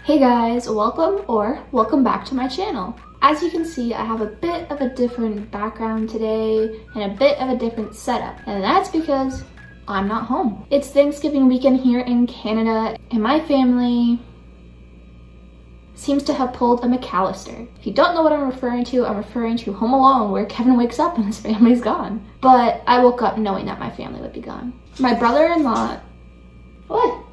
Hey guys, welcome back to my channel. As you can see, I have a bit of a different background today and a bit of a different setup, and that's because I'm not home. It's Thanksgiving weekend here in Canada, and my family seems to have pulled a McAllister. If you don't know what I'm referring to Home Alone, where Kevin wakes up and his family's gone. But I woke up knowing that my family would be gone. My brother-in-law... What?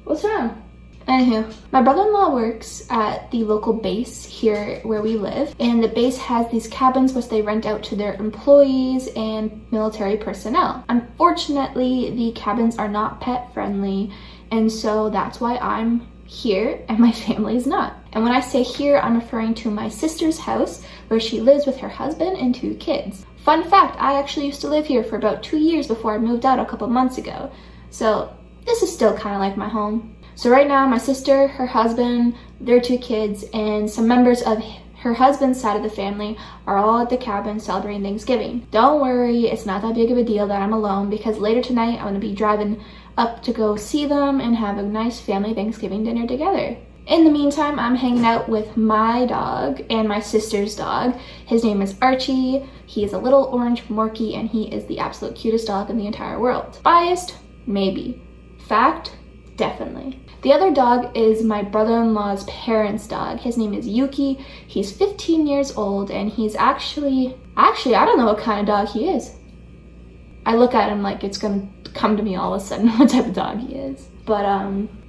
What's wrong? Anywho, my brother-in-law works at the local base here where we live, and the base has these cabins which they rent out to their employees and military personnel. Unfortunately, the cabins are not pet friendly, and so that's why I'm here and my family is not. And when I say here, I'm referring to my sister's house where she lives with her husband and 2 kids. Fun fact, I actually used to live here for about 2 years before I moved out a couple months ago, so this is still kind of like my home. So right now, my sister, her husband, their 2 kids, and some members of her husband's side of the family are all at the cabin celebrating Thanksgiving. Don't worry, it's not that big of a deal that I'm alone, because later tonight I'm going to be driving up to go see them and have a nice family Thanksgiving dinner together. In the meantime, I'm hanging out with my dog and my sister's dog. His name is Archie. He is a little orange Morkie, and he is the absolute cutest dog in the entire world. Biased? Maybe. Fact? Definitely. The other dog is my brother-in-law's parents' dog. His name is Yuki. He's 15 years old, and he's actually, I don't know what kind of dog he is. I look at him like it's gonna come to me all of a sudden what type of dog he is. But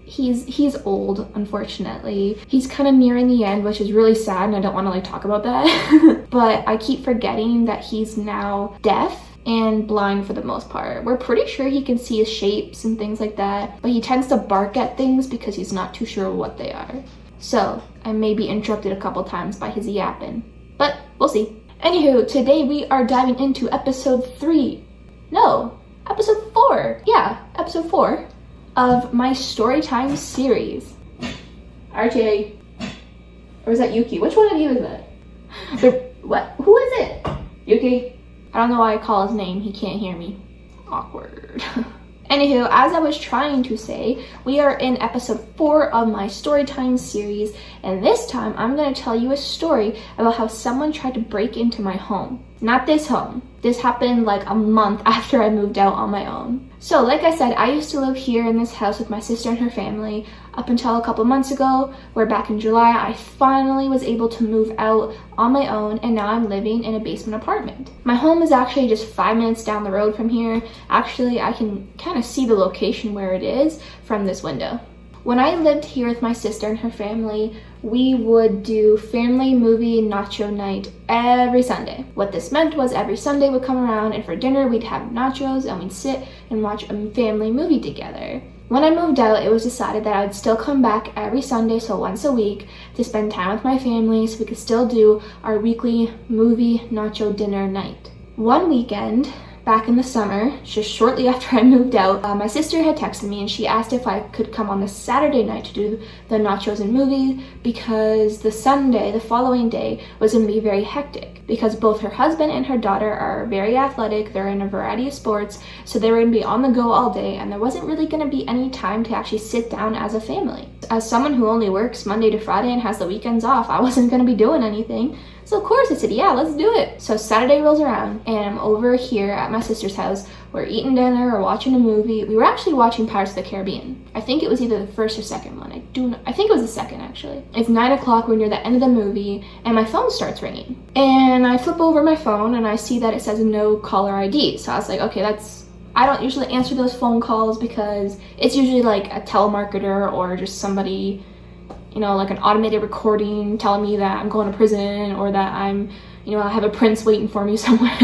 he's old, unfortunately. He's kind of nearing the end, which is really sad, and I don't want to talk about that. But I keep forgetting that he's now deaf and blind for the most part. We're pretty sure he can see his shapes and things like that, but he tends to bark at things because he's not too sure what they are. So I may be interrupted a couple times by his yapping, but we'll see. Anywho, today we are diving into episode 4. Yeah, episode 4 of my Storytime series. Archie, or is that Yuki? Which one of you is that? What? Who is it? Yuki? I don't know why I call his name. He can't hear me. Awkward. Anywho, as I was trying to say, we are in episode 4 of my Storytime series, and this time I'm going to tell you a story about how someone tried to break into my home. Not this home. This happened like a month after I moved out on my own. So like I said, I used to live here in this house with my sister and her family up until a couple months ago, where back in July I finally was able to move out on my own, and now I'm living in a basement apartment. My home is actually just 5 minutes down the road from here. Actually, I can kind of see the location where it is from this window. When I lived here with my sister and her family, we would do family movie nacho night every Sunday. What this meant was every Sunday would come around, and for dinner we'd have nachos and we'd sit and watch a family movie together. When I moved out, it was decided that I would still come back every Sunday, so once a week, to spend time with my family so we could still do our weekly movie nacho dinner night. One weekend, back in the summer, just shortly after I moved out, my sister had texted me and she asked if I could come on the Saturday night to do the nachos and movie, because the Sunday, the following day, was going to be very hectic because both her husband and her daughter are very athletic. They're in a variety of sports, so they were going to be on the go all day, and there wasn't really going to be any time to actually sit down as a family. As someone who only works Monday to Friday and has the weekends off, I wasn't going to be doing anything. So of course I said, yeah, let's do it. So Saturday rolls around and I'm over here at my sister's house. We're eating dinner or watching a movie. We were actually watching Pirates of the Caribbean. I think it was either the first or second one. I think it was the second, actually. It's 9 o'clock, we're near the end of the movie, and my phone starts ringing. And I flip over my phone and I see that it says no caller ID. So I was like, okay, I don't usually answer those phone calls because it's usually like a telemarketer or just somebody, like an automated recording telling me that I'm going to prison or that I have a prince waiting for me somewhere.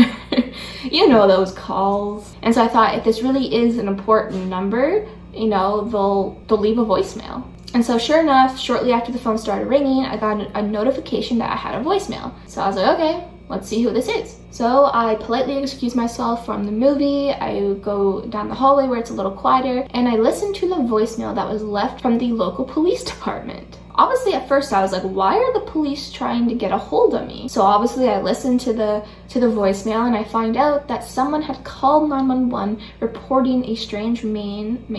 Those calls. And so I thought, if this really is an important number, they'll leave a voicemail. And so sure enough, shortly after the phone started ringing, I got a notification that I had a voicemail. So I was like, okay, let's see who this is. So I politely excuse myself from the movie. I go down the hallway where it's a little quieter, and I listen to the voicemail that was left from the local police department. Obviously, at first I was like, why are the police trying to get a hold of me? So obviously I listened to the voicemail, and I find out that someone had called 911 reporting a strange man.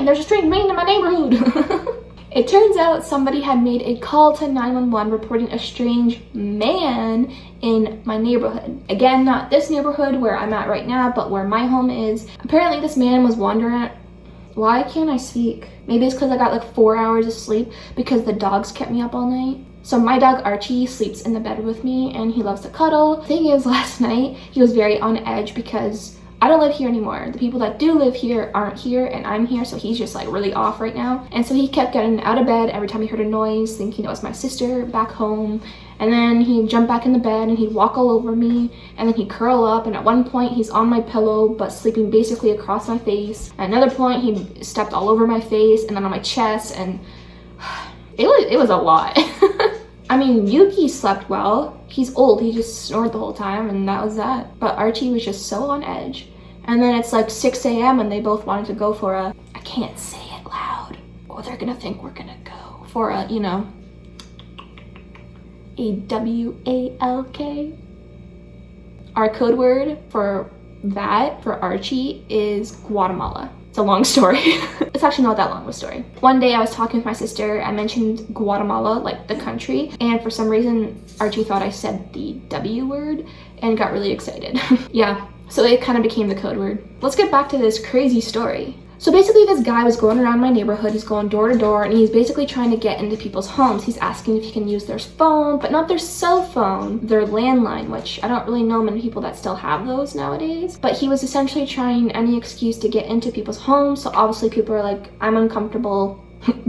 There's a strange man in my neighborhood. It turns out somebody had made a call to 911 reporting a strange man in my neighborhood. Again, not this neighborhood where I'm at right now, but where my home is. Apparently this man was wandering. Why can't I speak? Maybe it's because I got like 4 hours of sleep because the dogs kept me up all night. So my dog Archie sleeps in the bed with me and he loves to cuddle. Thing is, last night he was very on edge because I don't live here anymore. The people that do live here aren't here and I'm here, so he's just like really off right now. And so he kept getting out of bed every time he heard a noise, thinking it was my sister back home. And then he'd jump back in the bed and he'd walk all over me, and then he'd curl up, and at one point he's on my pillow but sleeping basically across my face. At another point he stepped all over my face and then on my chest, and it was a lot. I mean, Yuki slept well. He's old, he just snored the whole time and that was that. But Archie was just so on edge. And then it's like 6 a.m. and they both wanted to go for a, I can't say it loud or they're gonna think we're gonna go for a, you know, a W-A-L-K. Our code word for that, for Archie, is Guatemala. It's a long story. It's actually not that long of a story. One day I was talking with my sister, I mentioned Guatemala, like the country, and for some reason Archie thought I said the W word and got really excited. Yeah, so it kind of became the code word. Let's get back to this crazy story. So basically this guy was going around my neighborhood, he's going door to door, and he's basically trying to get into people's homes. He's asking if he can use their phone, but not their cell phone, their landline, which I don't really know many people that still have those nowadays. But he was essentially trying any excuse to get into people's homes, so obviously people are like, I'm uncomfortable,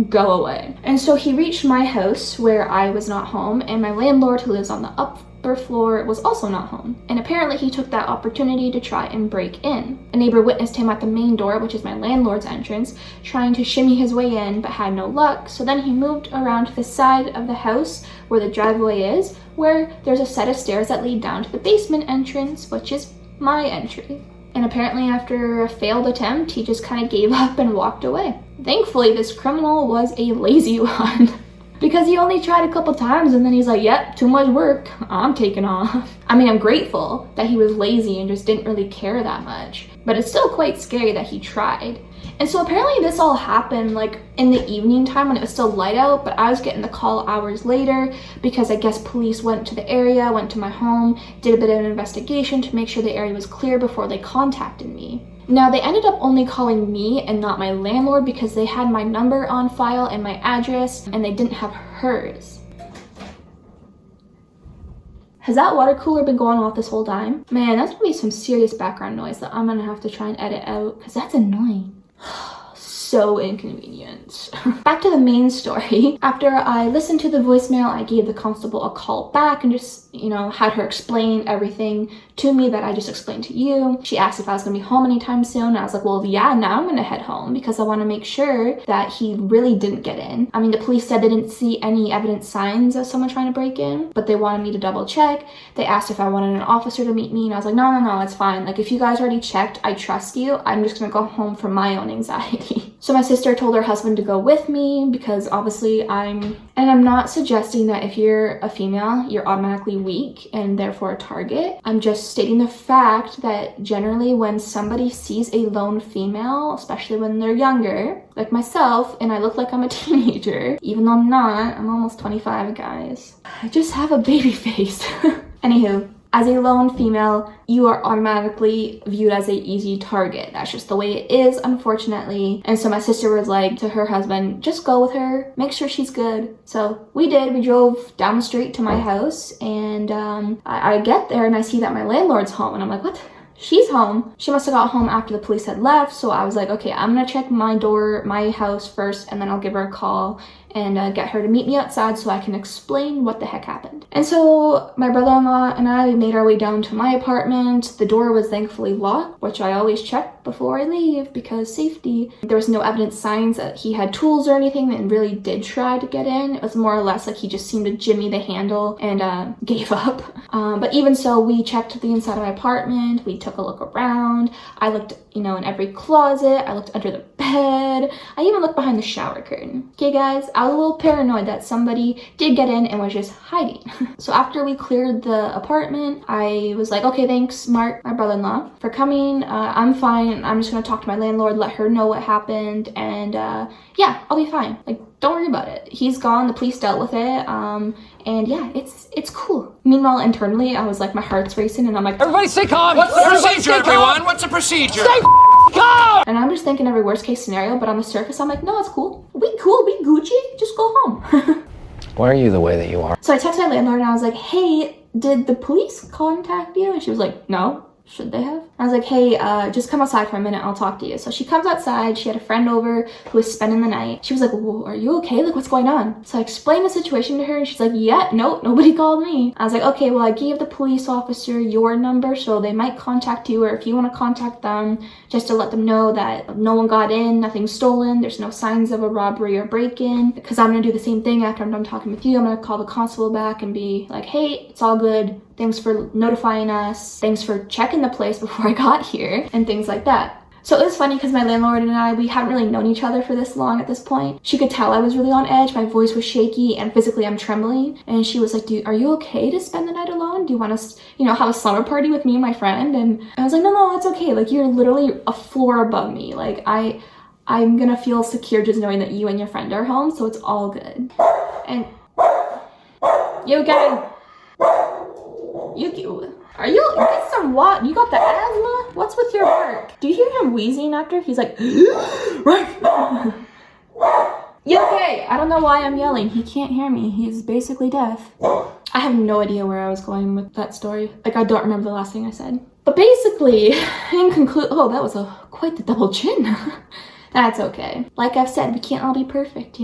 go away. And so he reached my house where I was not home, and my landlord, who lives on the upper floor, was also not home. And apparently he took that opportunity to try and break in. A neighbor witnessed him at the main door, which is my landlord's entrance, trying to shimmy his way in, but had no luck. So then he moved around to the side of the house where the driveway is, where there's a set of stairs that lead down to the basement entrance, which is my entry. And apparently after a failed attempt, he just kind of gave up and walked away. Thankfully, this criminal was a lazy one. Because he only tried a couple times and then he's like, yep, too much work, I'm taking off. I mean, I'm grateful that he was lazy and just didn't really care that much, but it's still quite scary that he tried. And so apparently this all happened like in the evening time when it was still light out, but I was getting the call hours later because I guess police went to the area, went to my home, did a bit of an investigation to make sure the area was clear before they contacted me. Now, they ended up only calling me and not my landlord because they had my number on file and my address, and they didn't have hers. Has that water cooler been going off this whole time? Man, that's gonna be some serious background noise that I'm gonna have to try and edit out because that's annoying. So inconvenient. Back to the main story. After I listened to the voicemail, I gave the constable a call back and just, you know, had her explain everything to me that I just explained to you. She asked if I was gonna be home anytime soon. I was like, well, yeah, now I'm gonna head home because I wanna make sure that he really didn't get in. I mean, the police said they didn't see any evident signs of someone trying to break in, but they wanted me to double check. They asked if I wanted an officer to meet me, and I was like, no, it's fine. Like, if you guys already checked, I trust you. I'm just gonna go home for my own anxiety. So my sister told her husband to go with me because obviously I'm not suggesting that if you're a female, you're automatically weak and therefore a target. I'm just stating the fact that generally when somebody sees a lone female, especially when they're younger, like myself, and I look like I'm a teenager, even though I'm not, I'm almost 25, guys. I just have a baby face. Anywho. As a lone female, you are automatically viewed as an easy target. That's just the way it is, unfortunately. And so my sister was like to her husband, just go with her, make sure she's good. So we did. We drove down the street to my house, and I get there and I see that my landlord's home, and I'm like, what? She's home. She must have got home after the police had left, so I was like, okay, I'm gonna check my door, my house first, and then I'll give her a call and get her to meet me outside so I can explain what the heck happened. And so my brother-in-law and I made our way down to my apartment. The door was thankfully locked, which I always check before I leave because safety. There was no evident signs that he had tools or anything and really did try to get in. It was more or less like he just seemed to jimmy the handle and gave up. But even so, we checked the inside of my apartment. We took a look around. I looked, you know, in every closet. I looked under the bed. I even looked behind the shower curtain. Okay, guys, I was a little paranoid that somebody did get in and was just hiding. So after we cleared the apartment, I was like, okay, thanks, Mark, my brother-in-law, for coming. I'm fine. fine. I'm just gonna talk to my landlord, let her know what happened, and yeah, I'll be fine. Like, don't worry about it. He's gone, the police dealt with it, and yeah, it's cool. Meanwhile, internally, I was like, my heart's racing, and I'm like, everybody stay calm. What's the procedure, everyone? What's the procedure? Stay calm! And I'm just thinking every worst case scenario, but on the surface, I'm like, no, it's cool. We Gucci, just go home. Why are you the way that you are? So I texted my landlord and I was like, hey, did the police contact you? And she was like, no. Should they have? I was like, hey, just come outside for a minute, I'll talk to you. So she comes outside, she had a friend over who was spending the night. She was like, well, are you okay? Like, what's going on? So I explained the situation to her and she's like, yeah, no, nobody called me. I was like, okay, well, I gave the police officer your number, so they might contact you, or if you want to contact them, just to let them know that no one got in, nothing's stolen, there's no signs of a robbery or break-in, because I'm gonna do the same thing after I'm done talking with you. I'm gonna call the constable back and be like, hey, it's all good. Thanks for notifying us. Thanks for checking the place before I got here, and things like that. So it was funny because my landlord and I, we hadn't really known each other for this long at this point. She could tell I was really on edge. My voice was shaky and physically I'm trembling. And she was like, are you okay to spend the night alone? Do you want us, have a slumber party with me and my friend? And I was like, no, it's okay. Like, you're literally a floor above me. Like, I'm gonna feel secure just knowing that you and your friend are home, so it's all good. And you again. Yuki, are you, get some what? You got the asthma? What's with your bark? Do you hear him wheezing after? He's like, right. You okay? I don't know why I'm yelling. He can't hear me. He's basically deaf. I have no idea where I was going with that story. Like, I don't remember the last thing I said. But basically, in conclusion, oh, that was quite the double chin. That's okay. Like I've said, we can't all be perfect,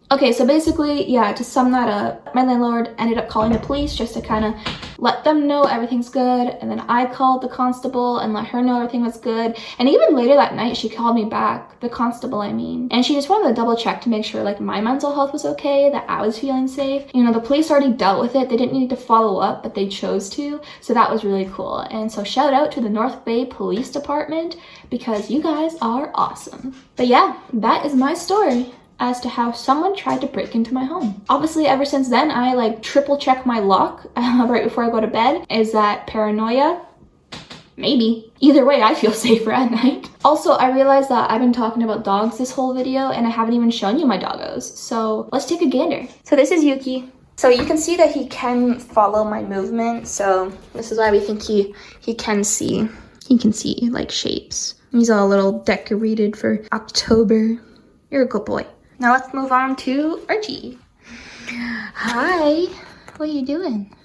Okay, so basically, yeah, to sum that up, my landlord ended up calling the police just to kind of let them know everything's good, and then I called the constable and let her know everything was good, and even later that night, she called me back, the constable, I mean, and she just wanted to double check to make sure, like, my mental health was okay, that I was feeling safe. The police already dealt with it, they didn't need to follow up, but they chose to, so that was really cool. And so shout out to the North Bay Police Department, because you guys are awesome. But yeah, that is my story as to how someone tried to break into my home. Obviously, ever since then, I triple check my lock right before I go to bed. Is that paranoia? Maybe. Either way, I feel safer at night. Also, I realized that I've been talking about dogs this whole video and I haven't even shown you my doggos. So let's take a gander. So this is Yuki. So you can see that he can follow my movement. So this is why we think he can see. He can see shapes. He's all a little decorated for October. You're a good boy. Now let's move on to Archie. Hi, what are you doing?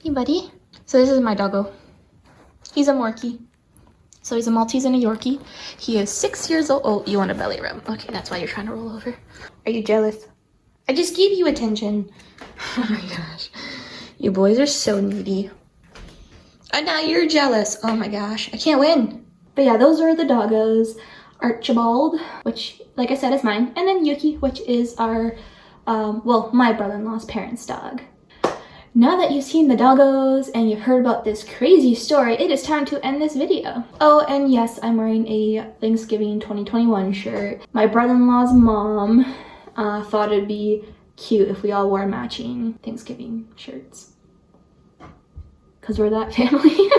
Hey, buddy. So this is my doggo. He's a Morkie. So he's a Maltese and a Yorkie. He is 6 years old. Oh, you want a belly rub. Okay, that's why you're trying to roll over. Are you jealous? I just gave you attention. Oh my gosh. You boys are so needy. And now you're jealous. Oh my gosh, I can't win. But yeah, those are the doggos. Archibald, which, like I said, is mine, and then Yuki, which is our, my brother-in-law's parents' dog. Now that you've seen the doggos and you've heard about this crazy story, it is time to end this video. Oh, and yes, I'm wearing a Thanksgiving 2021 shirt. My brother-in-law's mom thought it'd be cute if we all wore matching Thanksgiving shirts. Because we're that family.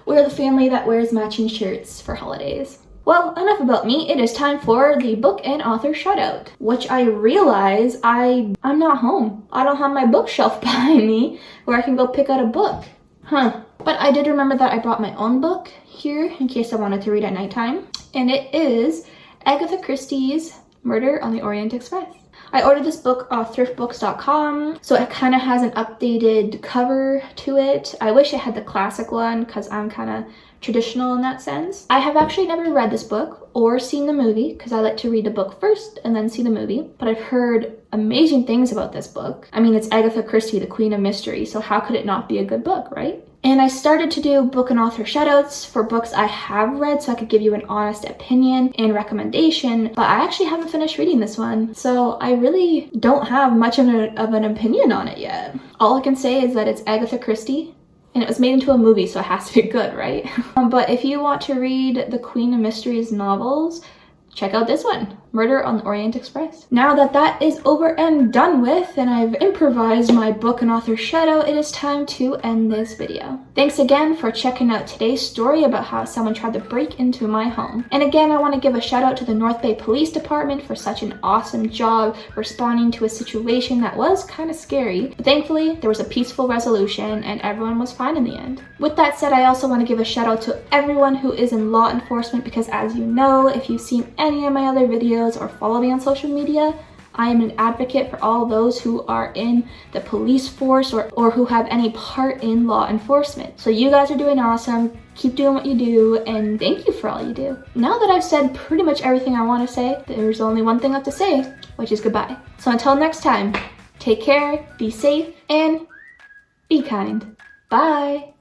We're the family that wears matching shirts for holidays. Well, enough about me. It is time for the book and author shoutout, which I realize I'm not home. I don't have my bookshelf behind me where I can go pick out a book. But I did remember that I brought my own book here in case I wanted to read at nighttime. And it is Agatha Christie's Murder on the Orient Express. I ordered this book off thriftbooks.com, so it kind of has an updated cover to it. I wish it had the classic one because I'm kind of traditional in that sense. I have actually never read this book or seen the movie because I like to read the book first and then see the movie, but I've heard amazing things about this book. I mean, it's Agatha Christie, the Queen of Mystery, so how could it not be a good book, right? And I started to do book and author shoutouts for books I have read so I could give you an honest opinion and recommendation, but I actually haven't finished reading this one, so I really don't have much of an opinion on it yet. All I can say is that it's Agatha Christie, and it was made into a movie, so it has to be good, right? But if you want to read the Queen of Mysteries novels, check out this one, Murder on the Orient Express. Now that that is over and done with, and I've improvised my book and author shoutout, it is time to end this video. Thanks again for checking out today's story about how someone tried to break into my home. And again, I want to give a shout out to the North Bay Police Department for such an awesome job responding to a situation that was kind of scary. But thankfully, there was a peaceful resolution and everyone was fine in the end. With that said, I also want to give a shout out to everyone who is in law enforcement, because as you know, if you've seen any of my other videos or follow me on social media, I am an advocate for all those who are in the police force or who have any part in law enforcement. So you guys are doing awesome. Keep doing what you do, and thank you for all you do. Now that I've said pretty much everything I want to say, there's only one thing left to say, which is goodbye. So until next time, take care, be safe, and be kind. Bye.